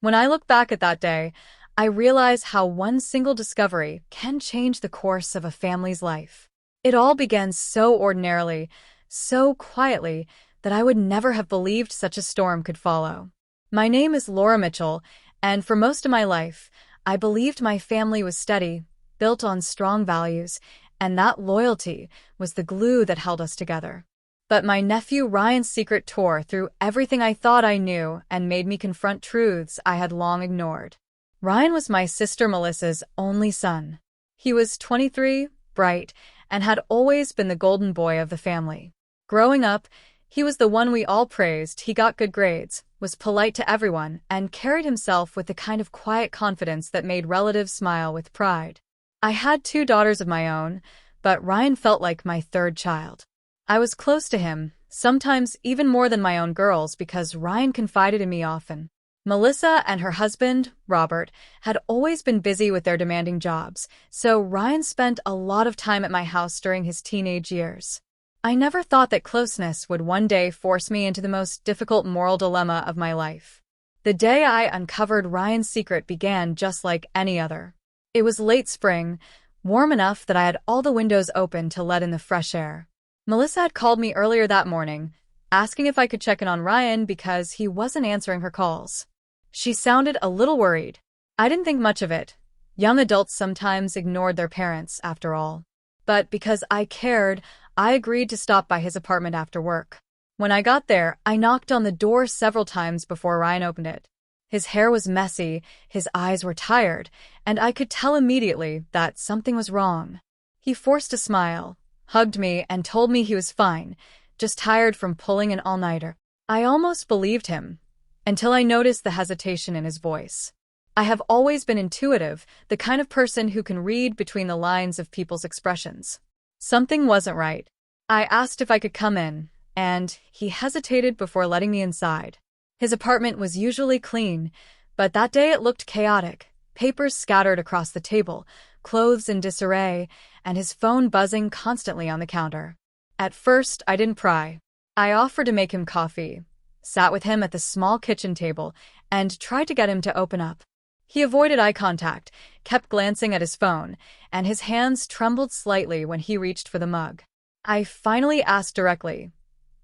When I look back at that day, I realize how one single discovery can change the course of a family's life. It all began so ordinarily, so quietly, that I would never have believed such a storm could follow. My name is Laura Mitchell, and for most of my life, I believed my family was steady, built on strong values, and that loyalty was the glue that held us together. But my nephew Ryan's secret tore through everything I thought I knew and made me confront truths I had long ignored. Ryan was my sister Melissa's only son. He was 23, bright, and had always been the golden boy of the family. Growing up, he was the one we all praised. He got good grades, was polite to everyone, and carried himself with the kind of quiet confidence that made relatives smile with pride. I had two daughters of my own, but Ryan felt like my third child. I was close to him, sometimes even more than my own girls, because Ryan confided in me often. Melissa and her husband, Robert, had always been busy with their demanding jobs, so Ryan spent a lot of time at my house during his teenage years. I never thought that closeness would one day force me into the most difficult moral dilemma of my life. The day I uncovered Ryan's secret began just like any other. It was late spring, warm enough that I had all the windows open to let in the fresh air. Melissa had called me earlier that morning, asking if I could check in on Ryan because he wasn't answering her calls. She sounded a little worried. I didn't think much of it. Young adults sometimes ignored their parents, after all. But because I cared, I agreed to stop by his apartment after work. When I got there, I knocked on the door several times before Ryan opened it. His hair was messy, his eyes were tired, and I could tell immediately that something was wrong. He forced a smile, hugged me, and told me he was fine, just tired from pulling an all-nighter. I almost believed him, until I noticed the hesitation in his voice. I have always been intuitive, the kind of person who can read between the lines of people's expressions. Something wasn't right. I asked if I could come in, and he hesitated before letting me inside. His apartment was usually clean, but that day it looked chaotic. Papers scattered across the table, clothes in disarray, and his phone buzzing constantly on the counter. At first, I didn't pry. I offered to make him coffee, sat with him at the small kitchen table, and tried to get him to open up. He avoided eye contact, kept glancing at his phone, and his hands trembled slightly when he reached for the mug. I finally asked directly,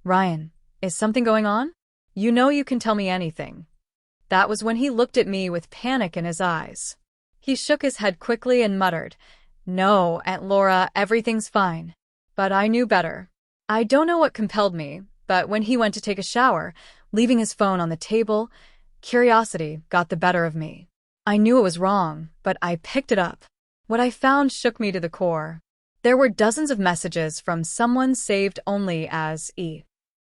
"Ryan, is something going on? You know you can tell me anything." That was when he looked at me with panic in his eyes. He shook his head quickly and muttered, "No, Aunt Laura, everything's fine." But I knew better. I don't know what compelled me, but when he went to take a shower, leaving his phone on the table, curiosity got the better of me. I knew it was wrong, but I picked it up. What I found shook me to the core. There were dozens of messages from someone saved only as E.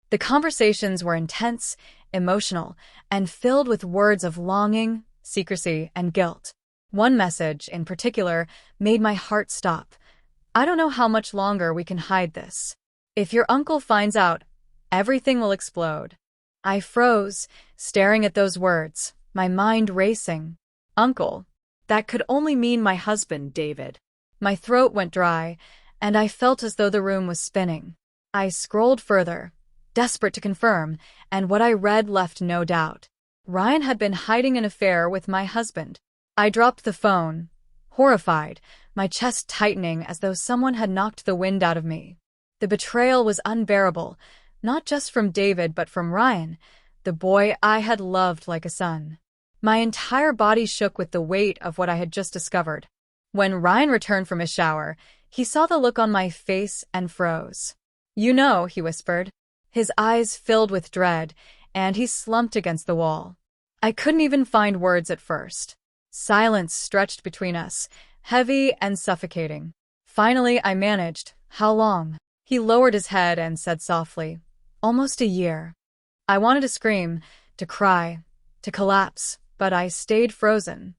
The conversations were intense, emotional, and filled with words of longing, secrecy, and guilt. One message, in particular, made my heart stop. "I don't know how much longer we can hide this. If your uncle finds out, everything will explode." I froze, staring at those words, my mind racing. Uncle. That could only mean my husband, David. My throat went dry, and I felt as though the room was spinning. I scrolled further, desperate to confirm, and what I read left no doubt. Ryan had been hiding an affair with my husband. I dropped the phone, horrified, my chest tightening as though someone had knocked the wind out of me. The betrayal was unbearable, not just from David but from Ryan, the boy I had loved like a son. My entire body shook with the weight of what I had just discovered. When Ryan returned from his shower, he saw the look on my face and froze. "You know," he whispered. His eyes filled with dread, and he slumped against the wall. I couldn't even find words at first. Silence stretched between us, heavy and suffocating. Finally, I managed. "How long?" He lowered his head and said softly, "Almost a year." I wanted to scream, to cry, to collapse, but I stayed frozen.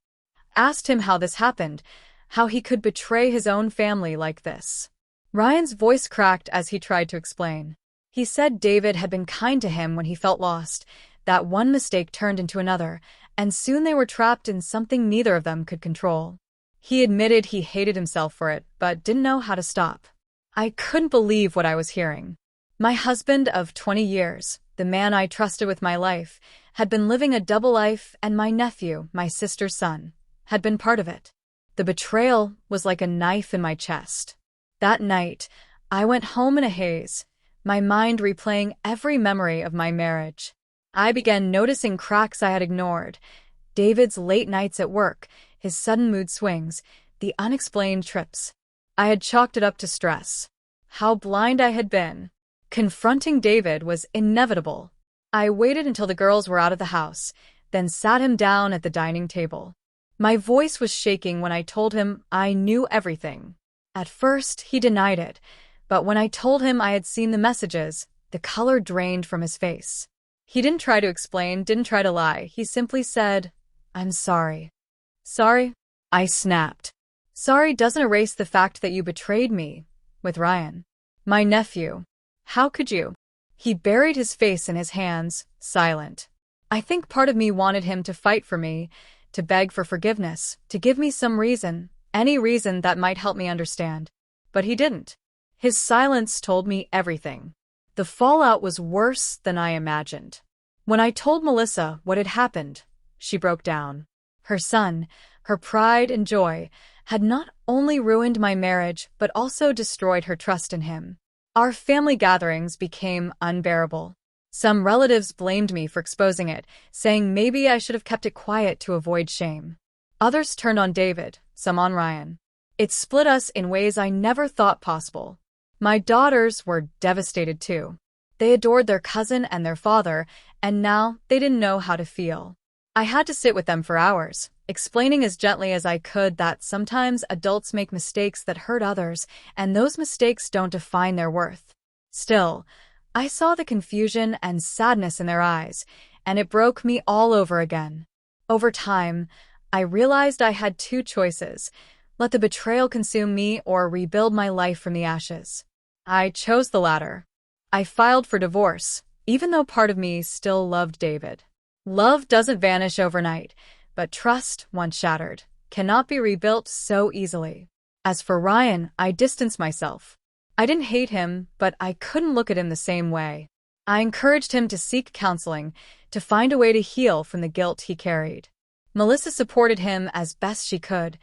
Asked him how this happened, how he could betray his own family like this. Ryan's voice cracked as he tried to explain. He said David had been kind to him when he felt lost, that one mistake turned into another, and soon they were trapped in something neither of them could control. He admitted he hated himself for it, but didn't know how to stop. I couldn't believe what I was hearing. My husband of 20 years, the man I trusted with my life, had been living a double life, and my nephew, my sister's son, had been part of it. The betrayal was like a knife in my chest. That night, I went home in a haze, my mind replaying every memory of my marriage. I began noticing cracks I had ignored: David's late nights at work, his sudden mood swings, the unexplained trips. I had chalked it up to stress. How blind I had been. Confronting David was inevitable. I waited until the girls were out of the house, then sat him down at the dining table. My voice was shaking when I told him I knew everything. At first, he denied it, but when I told him I had seen the messages, the color drained from his face. He didn't try to explain, didn't try to lie. He simply said, "I'm sorry." "Sorry?" I snapped. "Sorry doesn't erase the fact that you betrayed me with Ryan. My nephew. How could you?" He buried his face in his hands, silent. I think part of me wanted him to fight for me, to beg for forgiveness, to give me some reason, any reason that might help me understand. But he didn't. His silence told me everything. The fallout was worse than I imagined. When I told Melissa what had happened, she broke down. Her son, her pride and joy, had not only ruined my marriage but also destroyed her trust in him. Our family gatherings became unbearable. Some relatives blamed me for exposing it, saying maybe I should have kept it quiet to avoid shame. Others turned on David, some on Ryan. It split us in ways I never thought possible. My daughters were devastated too. They adored their cousin and their father, and now they didn't know how to feel. I had to sit with them for hours, explaining as gently as I could that sometimes adults make mistakes that hurt others, and those mistakes don't define their worth. Still, I saw the confusion and sadness in their eyes, and it broke me all over again. Over time, I realized I had two choices: let the betrayal consume me or rebuild my life from the ashes. I chose the latter. I filed for divorce, even though part of me still loved David. Love doesn't vanish overnight, but trust, once shattered, cannot be rebuilt so easily. As for Ryan, I distanced myself. I didn't hate him, but I couldn't look at him the same way. I encouraged him to seek counseling, to find a way to heal from the guilt he carried. Melissa supported him as best she could,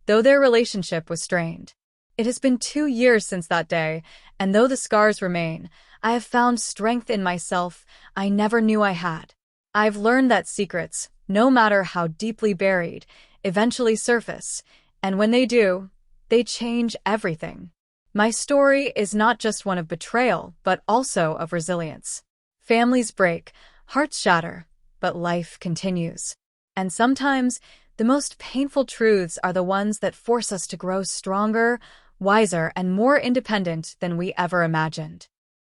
though their relationship was strained. It has been 2 years since that day, and though the scars remain, I have found strength in myself I never knew I had. I've learned that secrets, no matter how deeply buried, eventually surface, and when they do, they change everything. My story is not just one of betrayal, but also of resilience. Families break, hearts shatter, but life continues. And sometimes, the most painful truths are the ones that force us to grow stronger, wiser, and more independent than we ever imagined.